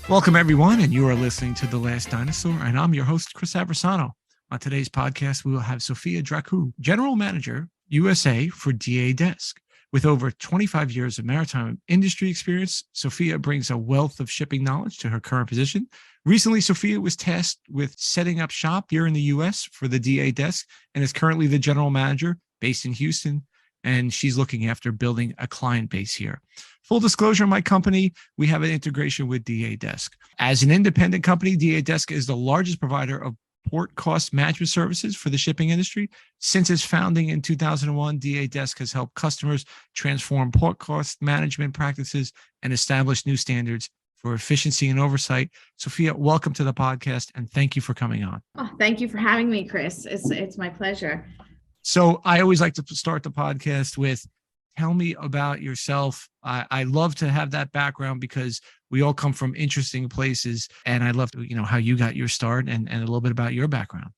Welcome, everyone, and you are listening to The Last Dinosaur, and I'm your host, Chris Aversano. On today's podcast, we will have Sofia Drakou, General Manager, USA for DA Desk. With over 25 years of maritime industry experience, Sophia brings a wealth of shipping knowledge to her current position. Recently, Sophia was tasked with setting up shop here in the U.S. for the DA Desk and is currently the General Manager based in Houston, and she's looking after building a client base here. Full disclosure, my company, we have an integration with DA Desk. As an independent company, DA Desk is the largest provider of port cost management services for the shipping industry. Since its founding in 2001, DA Desk has helped customers transform port cost management practices and establish new standards for efficiency and oversight. Sophia, welcome to the podcast, and thank you for coming on. Oh, thank you for having me, Chris. It's my pleasure. So I always like to start the podcast with, tell me about yourself. I love to have that background because we all come from interesting places, and I love to, how you got your start and a little bit about your background.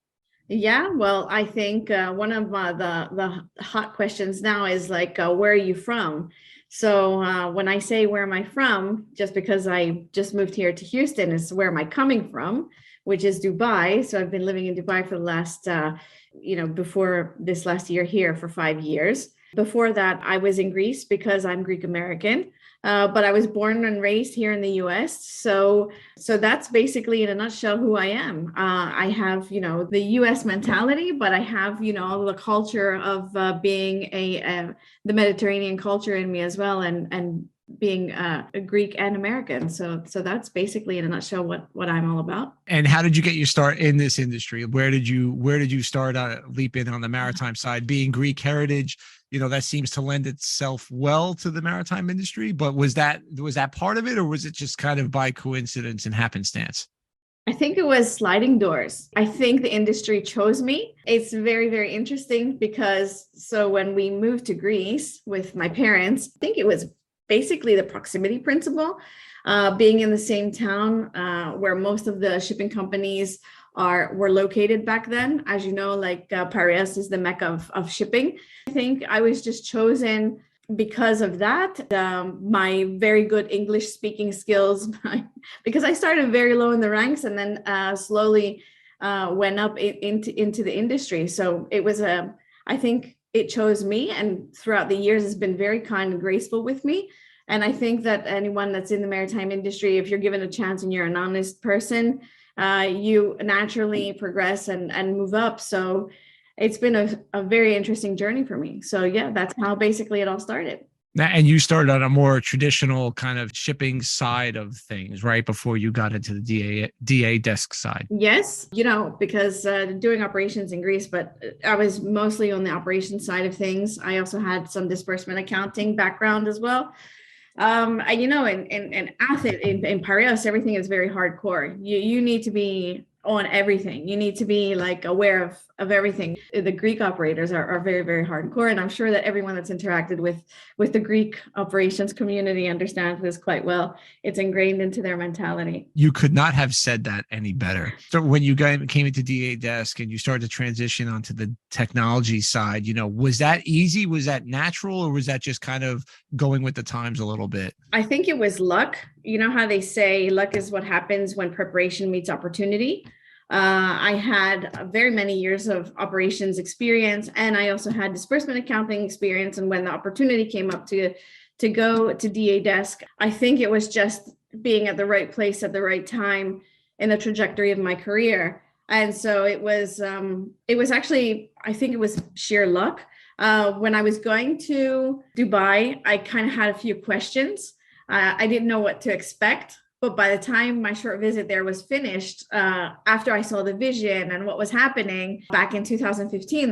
Yeah, well, I think one of the hot questions now is like, where are you from? So when I say where am I from, just because I just moved here to Houston, is where am I coming from, which is Dubai. So I've been living in Dubai for the last, before this last year here for 5 years. Before that, I was in Greece because I'm Greek American, but I was born and raised here in the U.S. So that's basically in a nutshell who I am. I have, the U.S. mentality, but I have, the culture of being the Mediterranean culture in me as well, and being a Greek and American. So that's basically in a nutshell what I'm all about. And how did you get your start in this industry? Where did you start leap in on the maritime side? Being Greek heritage, that seems to lend itself well to the maritime industry, but was that part of it, or was it just kind of by coincidence and happenstance? I think it was sliding doors. I think the industry chose me. It's very, very interesting because when we moved to Greece with my parents, I think it was basically the proximity principle, being in the same town where most of the shipping companies were located back then. As you know, like Paris is the mecca of shipping. I think I was just chosen because of that. My very good English speaking skills, because I started very low in the ranks and then slowly went up into the industry. So it was I think it chose me, and throughout the years has been very kind and graceful with me. And I think that anyone that's in the maritime industry, if you're given a chance and you're an honest person, you naturally progress and move up. So it's been a very interesting journey for me. So yeah, that's how basically it all started. And you started on a more traditional kind of shipping side of things, right? Before you got into the DA desk side. Yes, because doing operations in Greece, but I was mostly on the operations side of things. I also had some disbursement accounting background as well. In Athens, in Paris, everything is very hardcore. You need to be on everything. You need to be like aware of everything. The Greek operators are very, very hardcore. And I'm sure that everyone that's interacted with the Greek operations community understands this quite well. It's ingrained into their mentality. You could not have said that any better. So when you came into DA Desk and you started to transition onto the technology side, was that easy? Was that natural? Or was that just kind of going with the times a little bit? I think it was luck. You know how they say luck is what happens when preparation meets opportunity. I had very many years of operations experience, and I also had disbursement accounting experience. And when the opportunity came up to go to DA Desk, I think it was just being at the right place at the right time in the trajectory of my career. And so it was actually, I think it was sheer luck. When I was going to Dubai, I kind of had a few questions. I didn't know what to expect. But by the time my short visit there was finished, after I saw the vision and what was happening back in 2015,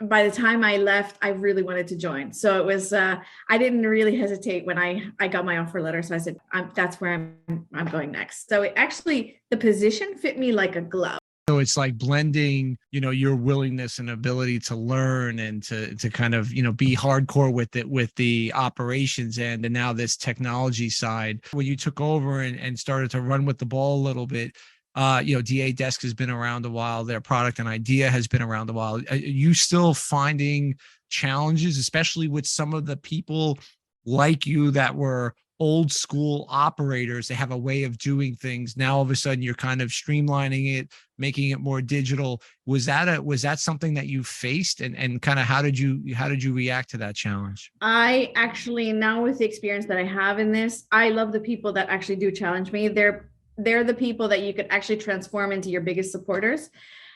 by the time I left, I really wanted to join. So it was, I didn't really hesitate when I got my offer letter. So I said, that's where I'm going next. So the position fit me like a glove. So it's like blending, your willingness and ability to learn and to kind of, be hardcore with it, with the operations end, and now this technology side. When you took over and started to run with the ball a little bit, DA Desk has been around a while. Their product and idea has been around a while. Are you still finding challenges, especially with some of the people like you that were old school operators. They have a way of doing things. Now all of a sudden you're kind of streamlining it, making it more digital. Was that something that you faced, and kind of how did you react to that challenge? I actually, now with the experience that I have in this, I love the people that actually do challenge me. They're the people that you could actually transform into your biggest supporters.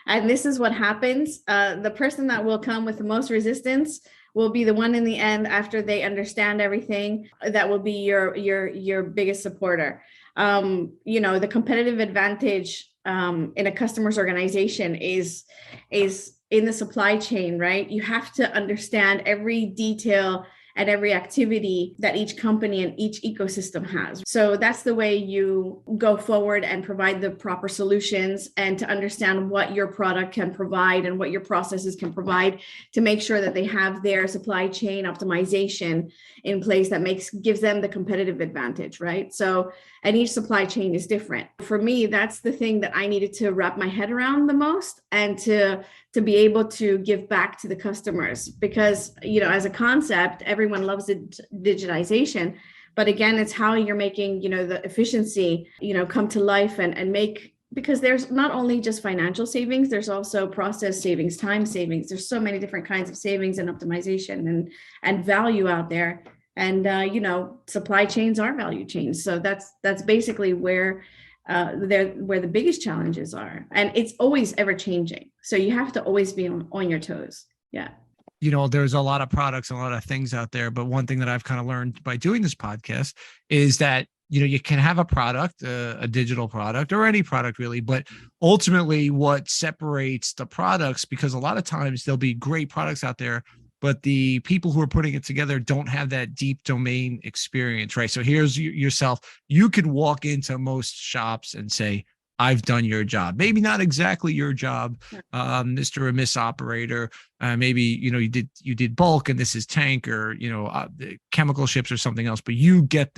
And this is what happens. The person that will come with the most resistance will be the one in the end, after they understand everything, that will be your biggest supporter. The competitive advantage in a customer's organization is in the supply chain, right? You have to understand every detail and every activity that each company and each ecosystem has. So that's the way you go forward and provide the proper solutions, and to understand what your product can provide and what your processes can provide, to make sure that they have their supply chain optimization in place that gives them the competitive advantage, right? So, and each supply chain is different. For me, that's the thing that I needed to wrap my head around the most, and to be able to give back to the customers, because, as a concept, everyone loves digitization, but again, it's how you're making, the efficiency, come to life, and make, because there's not only just financial savings, there's also process savings, time savings. There's so many different kinds of savings and optimization and value out there. And, supply chains are value chains. So that's basically where the biggest challenges are. And it's always ever changing. So you have to always be on your toes. Yeah. There's a lot of products and a lot of things out there, but one thing that I've kind of learned by doing this podcast is that, you can have a product, a digital product, or any product really, but ultimately what separates the products, because a lot of times there'll be great products out there, but the people who are putting it together don't have that deep domain experience, right? So here's yourself. You could walk into most shops and say, I've done your job. Maybe not exactly your job, Mr. or Miss Operator. Maybe, you did bulk and this is tank, or, the chemical ships or something else, but you get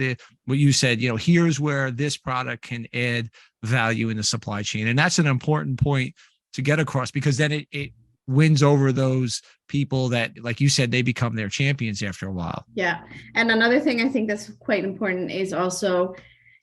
what you said, here's where this product can add value in the supply chain. And that's an important point to get across, because then it wins over those people that, like you said, they become their champions after a while. Yeah. And another thing I think that's quite important is also,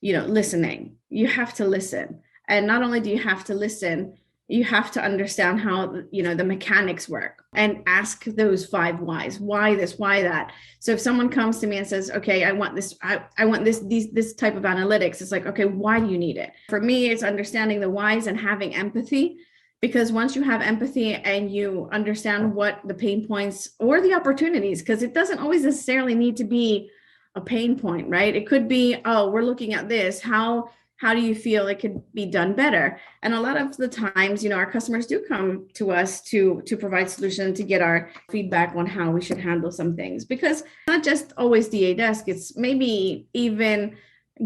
listening. You have to listen. And not only do you have to listen, you have to understand how, the mechanics work, and ask those 5 whys. Why this, why that? So if someone comes to me and says, okay, I want this, I want this type of analytics, it's like, okay, why do you need it? For me, it's understanding the whys and having empathy. Because once you have empathy and you understand what the pain points or the opportunities, because it doesn't always necessarily need to be a pain point, right? It could be, oh, we're looking at this. How do you feel it could be done better? And a lot of the times, our customers do come to us to provide solutions, to get our feedback on how we should handle some things. Because not just always DA desk, it's maybe even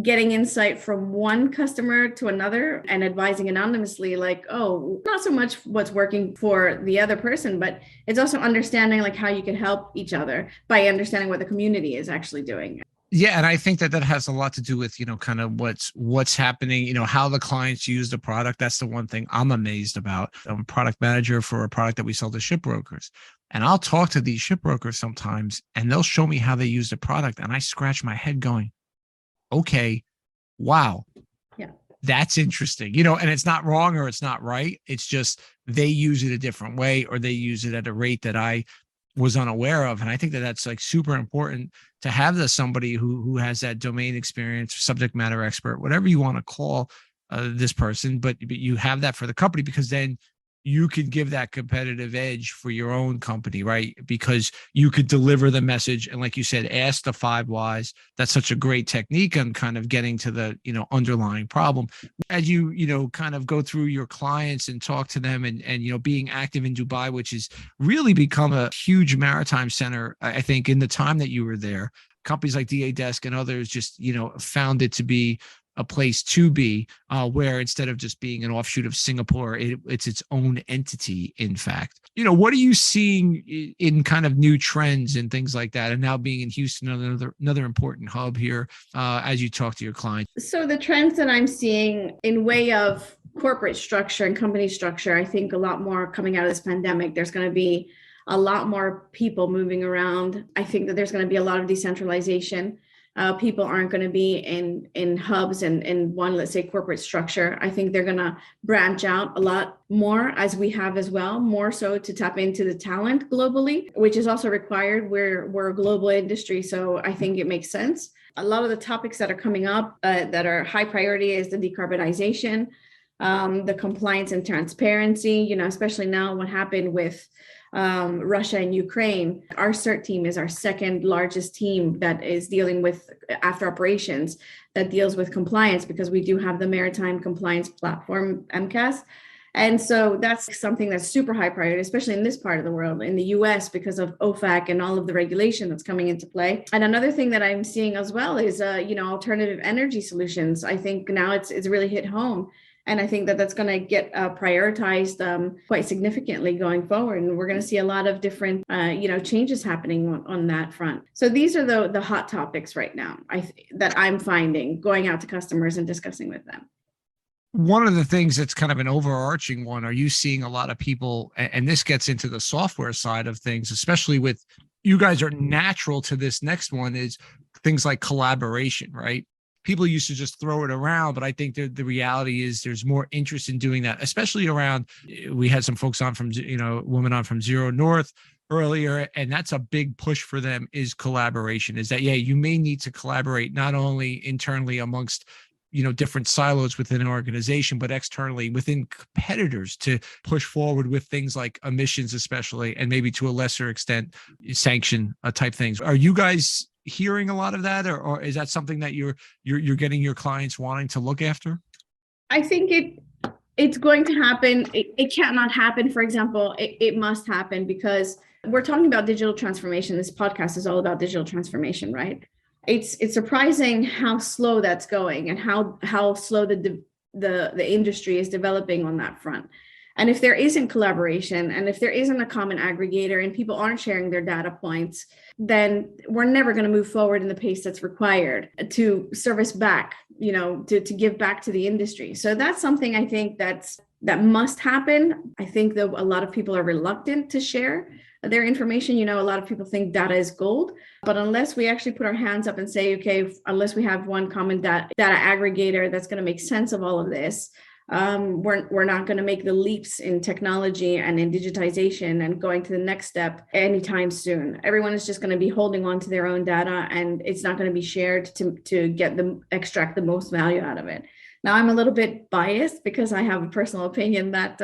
getting insight from one customer to another and advising anonymously, like, oh, not so much what's working for the other person, but it's also understanding like how you can help each other by understanding what the community is actually doing. Yeah. And I think that has a lot to do with, kind of what's happening, how the clients use the product. That's the one thing I'm amazed about. I'm a product manager for a product that we sell to shipbrokers. And I'll talk to these shipbrokers sometimes, and they'll show me how they use the product. And I scratch my head going, okay, wow. Yeah. That's interesting, and it's not wrong or it's not right. It's just they use it a different way, or they use it at a rate that I was unaware of. And I think that that's like super important to have somebody who has that domain experience, subject matter expert, whatever you want to call this person, but you have that for the company, because then you could give that competitive edge for your own company, right? Because you could deliver the message. And like you said, ask the 5 whys. That's such a great technique on kind of getting to the, underlying problem. As you, kind of go through your clients and talk to them, and, being active in Dubai, which has really become a huge maritime center, I think, in the time that you were there, companies like DA Desk and others just, found it to be a place to be, where instead of just being an offshoot of Singapore, it's its own entity, in fact. What are you seeing in kind of new trends and things like that? And now being in Houston, another important hub here, as you talk to your clients. So the trends that I'm seeing in way of corporate structure and company structure, I think a lot more coming out of this pandemic. There's going to be a lot more people moving around. I think that there's going to be a lot of decentralization. People aren't going to be in hubs and in one, let's say, corporate structure. I think they're going to branch out a lot more, as we have as well, more so to tap into the talent globally, which is also required. We're a global industry, so I think it makes sense. A lot of the topics that are coming up that are high priority is the decarbonization, the compliance and transparency, especially now what happened with Russia and Ukraine. Our CERT team is our second largest team that is dealing with after operations that deals with compliance, because we do have the Maritime compliance platform, MCAS. And so that's something that's super high priority, especially in this part of the world, in the US, because of OFAC and all of the regulation that's coming into play. And another thing that I'm seeing as well is, alternative energy solutions. I think now it's really hit home. And I think that that's going to get prioritized quite significantly going forward. And we're going to see a lot of different, changes happening on that front. So these are the hot topics right now that I'm finding going out to customers and discussing with them. One of the things that's kind of an overarching one, are you seeing a lot of people, and this gets into the software side of things, especially with you guys are natural to this next one, is things like collaboration, right? People used to just throw it around, but I think the reality is there's more interest in doing that, especially around, we had some folks on from, women on from Zero North earlier, and that's a big push for them, is collaboration, is that, you may need to collaborate not only internally amongst, different silos within an organization, but externally within competitors to push forward with things like emissions, especially, and maybe to a lesser extent, sanction type things. Are you guys hearing a lot of that, or is that something that you're getting your clients wanting to look after? I think it's going to happen. It cannot happen. For example, it must happen, because we're talking about digital transformation. This podcast is all about digital transformation, right? It's surprising how slow that's going, and how slow the industry is developing on that front. And if there isn't collaboration, and if there isn't a common aggregator, and people aren't sharing their data points, then we're never going to move forward in the pace that's required to service back, to give back to the industry. So that's something I think that must happen. I think that a lot of people are reluctant to share their information. A lot of people think data is gold, but unless we actually put our hands up and say, okay, unless we have one common data aggregator that's going to make sense of all of this, we're not going to make the leaps in technology and in digitization and going to the next step anytime soon. Everyone is just going to be holding on to their own data, and it's not going to be shared to extract the most value out of it. Now, I'm a little bit biased because I have a personal opinion that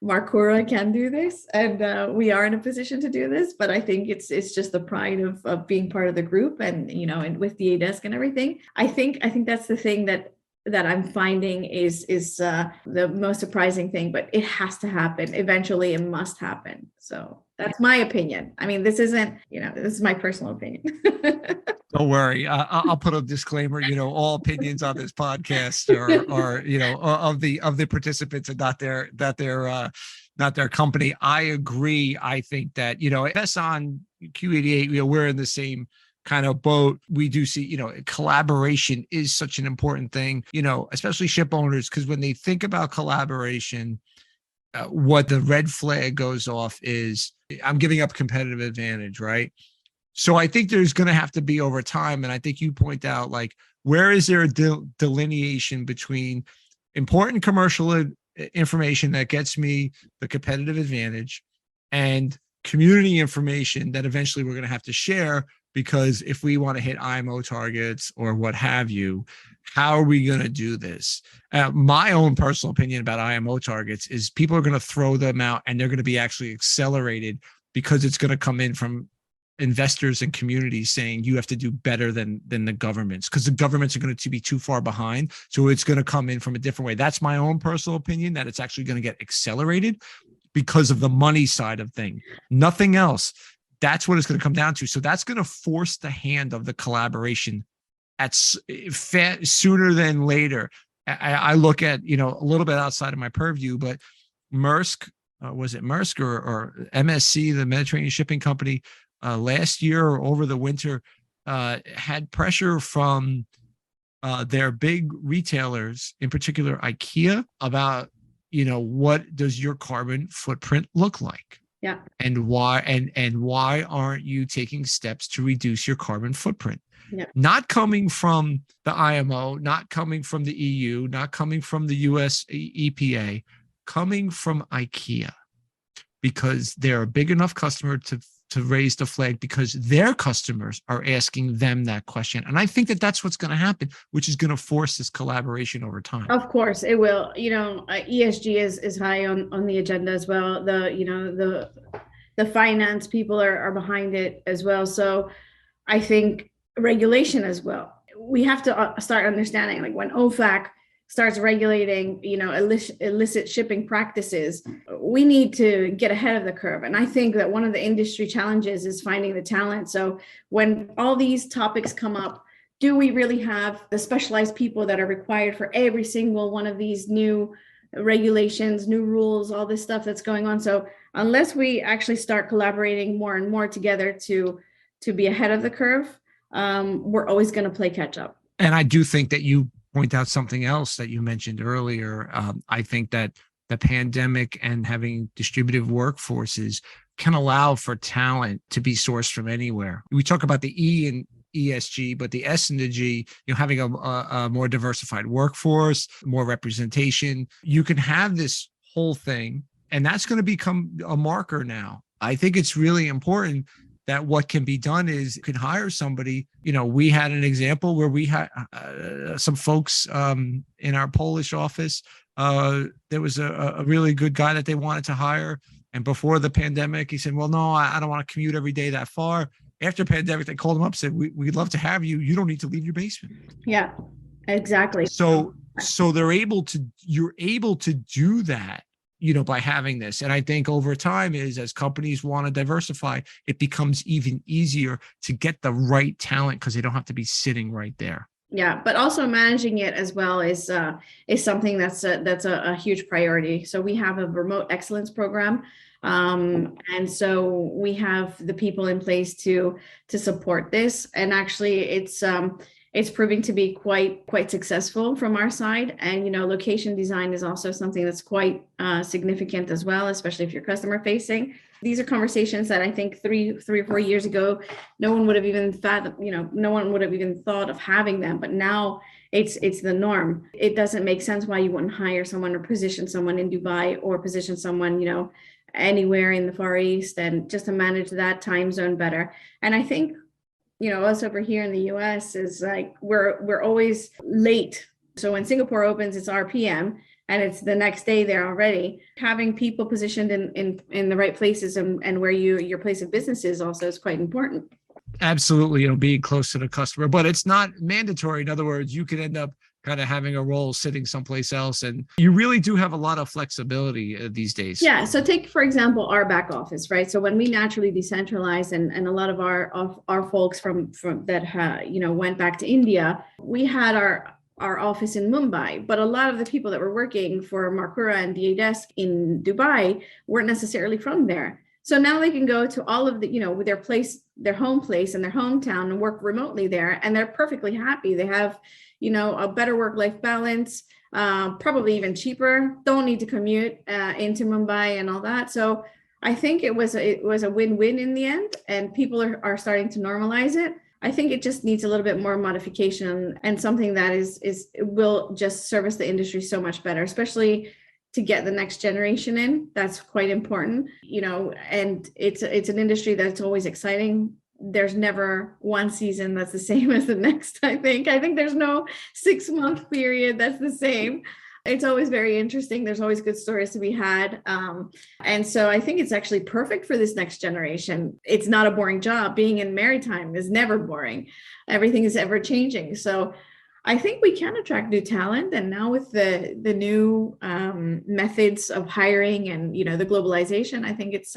Marcura can do this, and we are in a position to do this. But I think it's just the pride of being part of the group, and and with the desk and everything. I think that's the thing that I'm finding is the most surprising thing. But it has to happen eventually. It must happen. So that's my opinion. I mean, this isn't, this is my personal opinion. Don't worry. I'll put a disclaimer. All opinions on this podcast are of the participants, and not their company. I agree. I think that us on Q88, we're in the same kind of boat. We do see, collaboration is such an important thing. Especially ship owners, because when they think about collaboration, what the red flag goes off is, I'm giving up competitive advantage, right? So I think there's going to have to be over time. And I think you point out, like, where is there a delineation between important commercial information that gets me the competitive advantage and community information that eventually we're going to have to share, because if we want to hit IMO targets or what have you, how are we going to do this? My own personal opinion about IMO targets is people are going to throw them out, and they're going to be actually accelerated, because it's going to come in from investors and communities saying you have to do better than the governments, because the governments are going to be too far behind. So it's going to come in from a different way. That's my own personal opinion, that it's actually going to get accelerated because of the money side of thing. Nothing else. That's what it's going to come down to. So that's going to force the hand of the collaboration sooner than later. I look at, a little bit outside of my purview, but Maersk, was it Maersk or MSC, the Mediterranean Shipping Company, last year or over the winter, had pressure from their big retailers, in particular IKEA, about, what does your carbon footprint look like? Yeah. And why aren't you taking steps to reduce your carbon footprint? Yeah. Not coming from the IMO, not coming from the EU, not coming from the US EPA, coming from IKEA, because they're a big enough customer to raise the flag, because their customers are asking them that question. And I think that that's what's going to happen, which is going to force this collaboration over time. Of course it will. ESG is high on the agenda as well. The finance people are behind it as well. So I think regulation as well. We have to start understanding, like when OFAC starts regulating, illicit shipping practices, we need to get ahead of the curve. And I think that one of the industry challenges is finding the talent. So when all these topics come up, do we really have the specialized people that are required for every single one of these new regulations, new rules, all this stuff that's going on? So unless we actually start collaborating more and more together to be ahead of the curve, we're always going to play catch up. And I do think that you point out something else that you mentioned earlier. I think that the pandemic and having distributed workforces can allow for talent to be sourced from anywhere. We talk about the E in ESG, but the S and the G, having a more diversified workforce, more representation, you can have this whole thing, and that's going to become a marker now. I think it's really important that what can be done is you can hire somebody. We had an example where we had some folks in our Polish office. There was a really good guy that they wanted to hire. And before the pandemic, he said, well, no, I don't want to commute every day that far. After pandemic, they called him up, said, we'd love to have you. You don't need to leave your basement. Yeah, exactly. So you're able to do that, by having this. And I think over time as companies want to diversify, it becomes even easier to get the right talent because they don't have to be sitting right there. Yeah, but also managing it as well is something that's a huge priority. So we have a remote excellence program. And so we have the people in place to support this. And actually it's proving to be quite successful from our side. And, location design is also something that's quite significant as well, especially if you're customer facing. These are conversations that I think 3 or 4 years ago, no one would have even thought of having them. But now it's the norm. It doesn't make sense why you wouldn't hire someone or position someone in Dubai or position someone, anywhere in the Far East, and just to manage that time zone better. And I think, us over here in the US is like, we're always late. So when Singapore opens, it's our PM and it's the next day there already. Having people positioned in the right places and where your place of business is also is quite important. Absolutely. Being close to the customer, but it's not mandatory. In other words, you could end up kind of having a role sitting someplace else. And you really do have a lot of flexibility these days. Yeah. So take, for example, our back office, right? So when we naturally decentralized and a lot of our folks from that, went back to India, we had our office in Mumbai, but a lot of the people that were working for Markura and DA Desk in Dubai weren't necessarily from there. So now they can go to all of the, their home place in their hometown and work remotely there. And they're perfectly happy. They have, a better work-life balance, probably even cheaper, don't need to commute into Mumbai and all that. So I think it was a win-win in the end, and people are starting to normalize it. I think it just needs a little bit more modification and something that will just service the industry so much better, especially to get the next generation in. That's quite important, and it's an industry that's always exciting. There's never one season that's the same as the next. I think there's no 6-month period that's the same. It's always very interesting. There's always good stories to be had. And so I think it's actually perfect for this next generation. It's not a boring job. Being in maritime is never boring. Everything is ever changing. So I think we can attract new talent. And now with the new methods of hiring and, the globalization, I think it's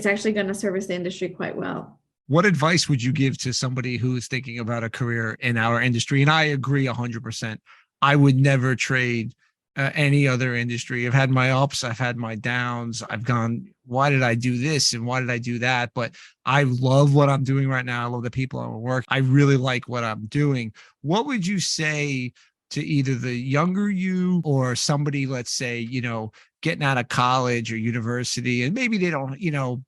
actually going to service the industry quite well. What advice would you give to somebody who's thinking about a career in our industry? And I agree 100%. I would never trade any other industry. I've had my ups, I've had my downs. I've gone, why did I do this and why did I do that? But I love what I'm doing right now. I love the people I work. I really like what I'm doing. What would you say to either the younger you or somebody, let's say, getting out of college or university, and maybe they don't,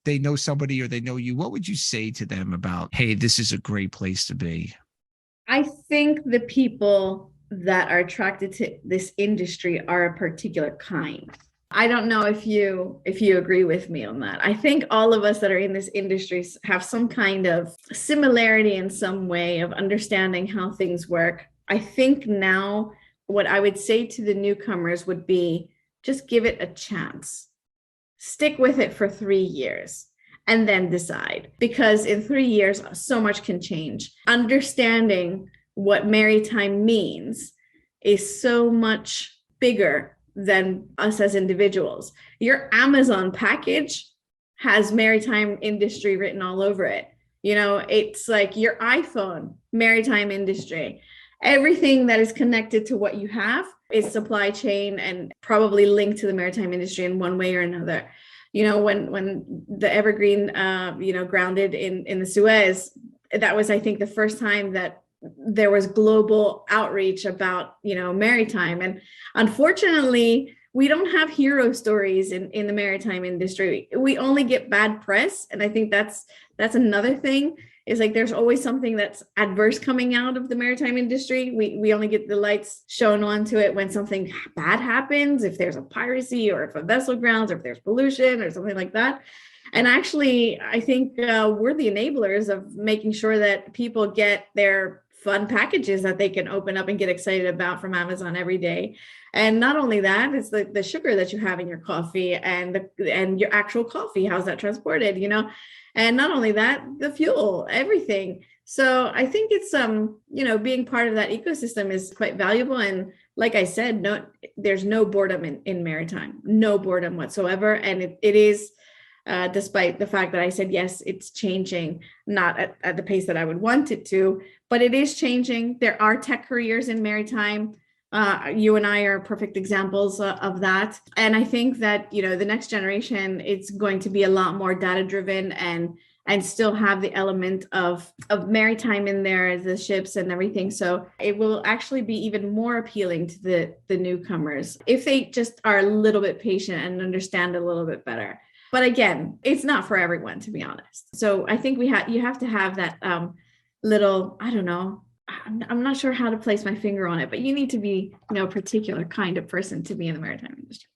they know somebody or they know you, what would you say to them about, hey, this is a great place to be? I think the people that are attracted to this industry are a particular kind. I don't know if you agree with me on that. I think all of us that are in this industry have some kind of similarity in some way of understanding how things work. I think now what I would say to the newcomers would be just give it a chance. Stick with it for 3 years and then decide, because in 3 years, so much can change. Understanding what maritime means is so much bigger than us as individuals. Your Amazon package has maritime industry written all over it. It's like your iPhone, maritime industry. Everything that is connected to what you have is supply chain and probably linked to the maritime industry in one way or another. When the Evergreen, grounded in the Suez, that was, I think, the first time that there was global outreach about, maritime. And unfortunately, we don't have hero stories in the maritime industry. We only get bad press. And I think that's another thing, is like there's always something that's adverse coming out of the maritime industry. We only get the lights shown onto it when something bad happens, if there's a piracy or if a vessel grounds or if there's pollution or something like that. And actually, I think we're the enablers of making sure that people get their fun packages that they can open up and get excited about from Amazon every day. And not only that, it's the sugar that you have in your coffee and your actual coffee. How's that transported? And not only that, the fuel, everything. So I think it's, being part of that ecosystem is quite valuable. And like I said, there's no boredom in maritime, no boredom whatsoever. And it is, despite the fact that I said, yes, it's changing, not at the pace that I would want it to, but it is changing. There are tech careers in maritime. You and I are perfect examples of that. And I think that, the next generation, it's going to be a lot more data driven and still have the element of maritime in there, the ships and everything. So it will actually be even more appealing to the newcomers if they just are a little bit patient and understand a little bit better. But again, it's not for everyone, to be honest. So I think you have to have that little, I don't know, I'm not sure how to place my finger on it, but you need to be, a particular kind of person to be in the maritime industry.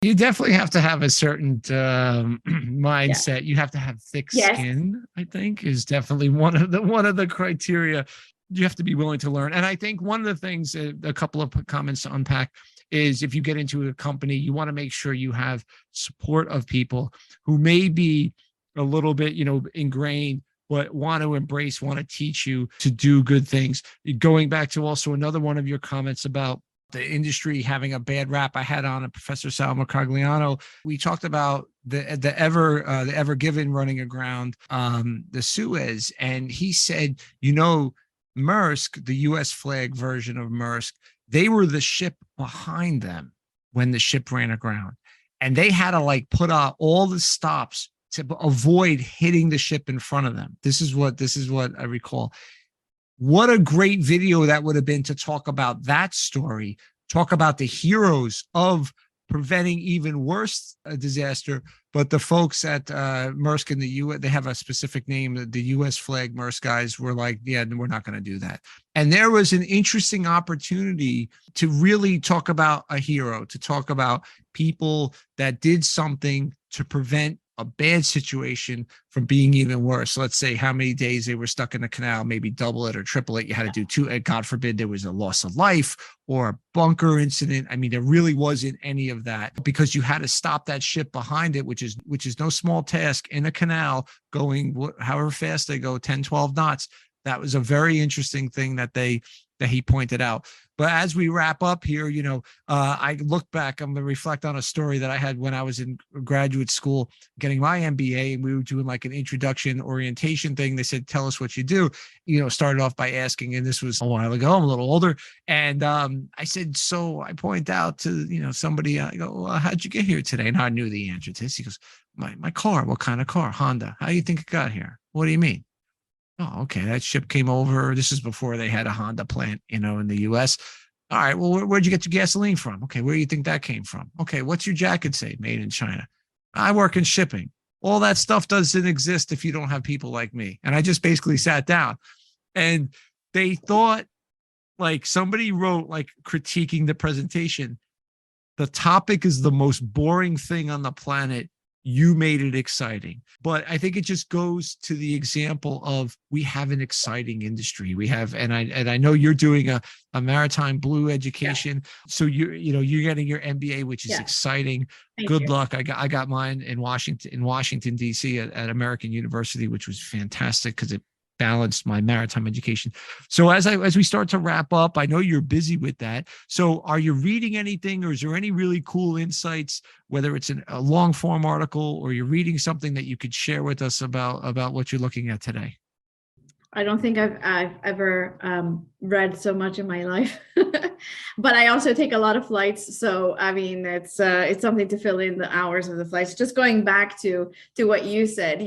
You definitely have to have a certain mindset. You have to have thick skin, I think, is definitely one of the criteria. You have to be willing to learn. And I think one of the things, a couple of comments to unpack, is if you get into a company, you want to make sure you have support of people who may be a little bit, ingrained, but want to embrace, want to teach you to do good things. Going back to also another one of your comments about the industry having a bad rap, I had on a Professor Sal Mercogliano. We talked about the Ever Given running aground the Suez, and he said, Maersk, the U.S. flag version of Maersk, they were the ship behind them when the ship ran aground, and they had to put out all the stops to avoid hitting the ship in front of them. This is what I recall. What a great video that would have been to talk about that story, talk about the heroes of preventing even worse disaster. But the folks at Maersk in the U.S., they have a specific name. The U.S. flag Maersk guys were like, yeah, we're not going to do that. And there was an interesting opportunity to really talk about a hero, to talk about people that did something to prevent a bad situation from being even worse. Let's say how many days they were stuck in the canal, maybe double it or triple it. You had to do 2, and God forbid there was a loss of life or a bunker incident. I mean, there really wasn't any of that, because you had to stop that ship behind it, which is no small task, in a canal going however fast they go, 10, 12 knots. That was a very interesting thing that he pointed out. But as we wrap up here, I look back, I'm going to reflect on a story that I had when I was in graduate school getting my MBA, and we were doing an introduction orientation thing. They said, tell us what you do. Started off by asking, and this was a while ago, I'm a little older. And I said, so I point out to, somebody, I go, well, how'd you get here today? And I knew the answer to this. He goes, my car. What kind of car? Honda. How do you think it got here? What do you mean? Oh, okay. That ship came over. This is before they had a Honda plant, in the US. All right, well, where'd you get your gasoline from? Okay, where do you think that came from? Okay, what's your jacket say? Made in China. I work in shipping. All that stuff doesn't exist if you don't have people like me. And I just basically sat down, and they thought, like, somebody wrote, like, critiquing the presentation, the topic is the most boring thing on the planet. You made it exciting. But I think it just goes to the example of, we have an exciting industry. We have, and I know you're doing a maritime blue education. Yeah. So you're getting your MBA, which is exciting. Good luck. I got mine in Washington, D.C. at American University, which was fantastic because it balanced my maritime education. So as we start to wrap up, I know you're busy with that. So are you reading anything, or is there any really cool insights, whether it's a long form article or you're reading something that you could share with us about what you're looking at today? I don't think I've ever read so much in my life, but I also take a lot of flights. So, I mean, it's something to fill in the hours of the flights. Just going back to what you said,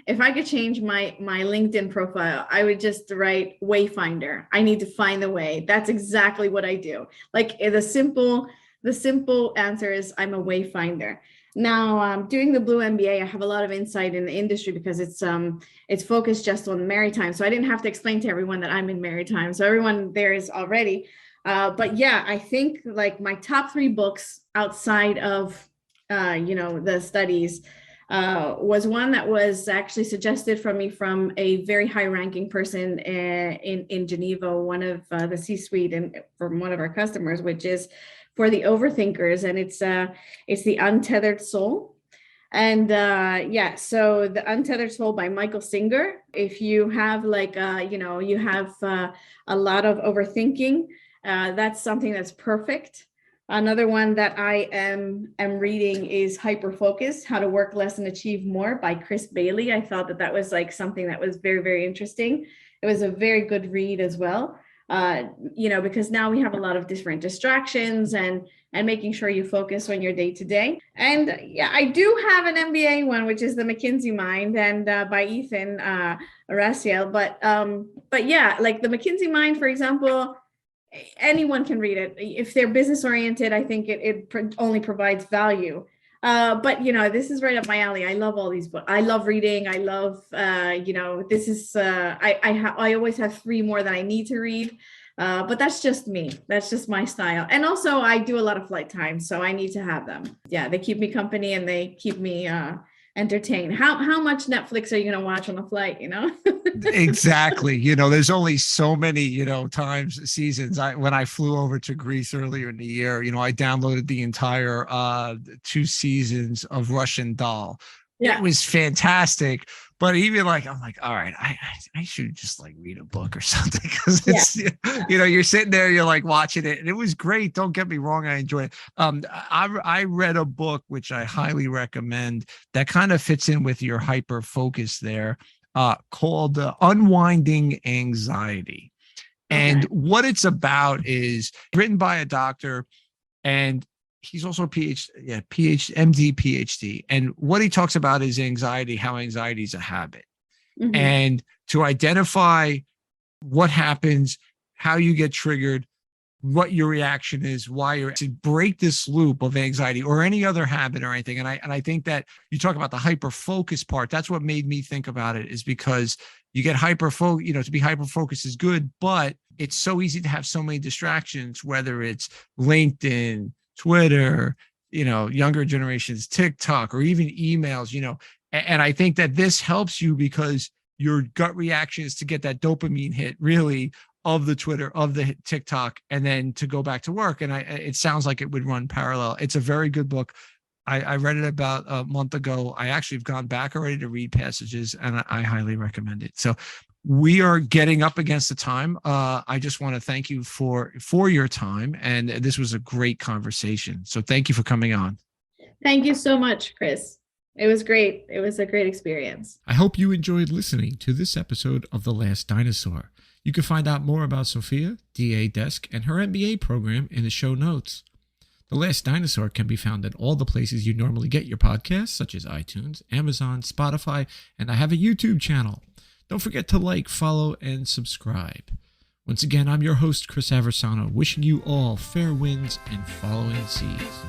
if I could change my LinkedIn profile, I would just write Wayfinder. I need to find the way. That's exactly what I do. Like, the simple answer is, I'm a Wayfinder. Now, doing the Blue MBA, I have a lot of insight in the industry because it's focused just on maritime. So I didn't have to explain to everyone that I'm in maritime. So everyone there is already. But yeah, I think, like, my top 3 books outside of the studies was one that was actually suggested from me from a very high-ranking person in Geneva, one of the C-suite, and from one of our customers, which is For the Overthinkers, and it's The Untethered Soul. And so The Untethered Soul by Michael Singer. If you have you have a lot of overthinking, that's something that's perfect. Another one that I am reading is Hyperfocus: How to Work Less and Achieve More by Chris Bailey. I thought that was like something that was very, very interesting. It was a very good read as well. Because now we have a lot of different distractions and making sure you focus on your day to day. And yeah, I do have an MBA one, which is the McKinsey Mind, and by Ethan Raciel. But yeah, like the McKinsey Mind, for example, anyone can read it. If they're business oriented, I think it only provides value. But this is right up my alley. I love all these books. I love reading. I love, this is, I always have 3 more that I need to read. But that's just me. That's just my style. And also I do a lot of flight time, so I need to have them. Yeah. They keep me company and they keep me, entertained. How much Netflix are you going to watch on a flight, Exactly. There's only so many, seasons. When I flew over to Greece earlier in the year, I downloaded the entire 2 seasons of Russian Doll. Yeah. It was fantastic. But even I'm like, all right, I should just read a book or something, because it's, you're sitting there, you're watching it, and it was great. Don't get me wrong. I enjoy it. I read a book, which I highly recommend, that kind of fits in with your hyper focus there, called Unwinding Anxiety. Okay. And what it's about is written by a doctor, and he's also a MD, PhD. And what he talks about is anxiety, how anxiety is a habit. Mm-hmm. And to identify what happens, how you get triggered, what your reaction is, why you're to break this loop of anxiety or any other habit or anything. And I think that you talk about the hyper focus part. That's what made me think about it, is because you get hyper focus, to be hyper focused is good, but it's so easy to have so many distractions, whether it's LinkedIn, Twitter, younger generations, TikTok, or even emails, and I think that this helps you because your gut reaction is to get that dopamine hit, really, of the Twitter, of the TikTok, and then to go back to work. And it sounds like it would run parallel. It's a very good book. I read it about a month ago. I actually have gone back already to read passages, and I highly recommend it. So we are getting up against the time. I just want to thank you for your time. And this was a great conversation. So thank you for coming on. Thank you so much, Chris. It was great. It was a great experience. I hope you enjoyed listening to this episode of The Last Dinosaur. You can find out more about Sophia, DA Desk, and her MBA program in the show notes. The Last Dinosaur can be found at all the places you normally get your podcasts, such as iTunes, Amazon, Spotify, and I have a YouTube channel. Don't forget to follow, and subscribe. Once again, I'm your host, Chris Aversano, wishing you all fair winds and following seas.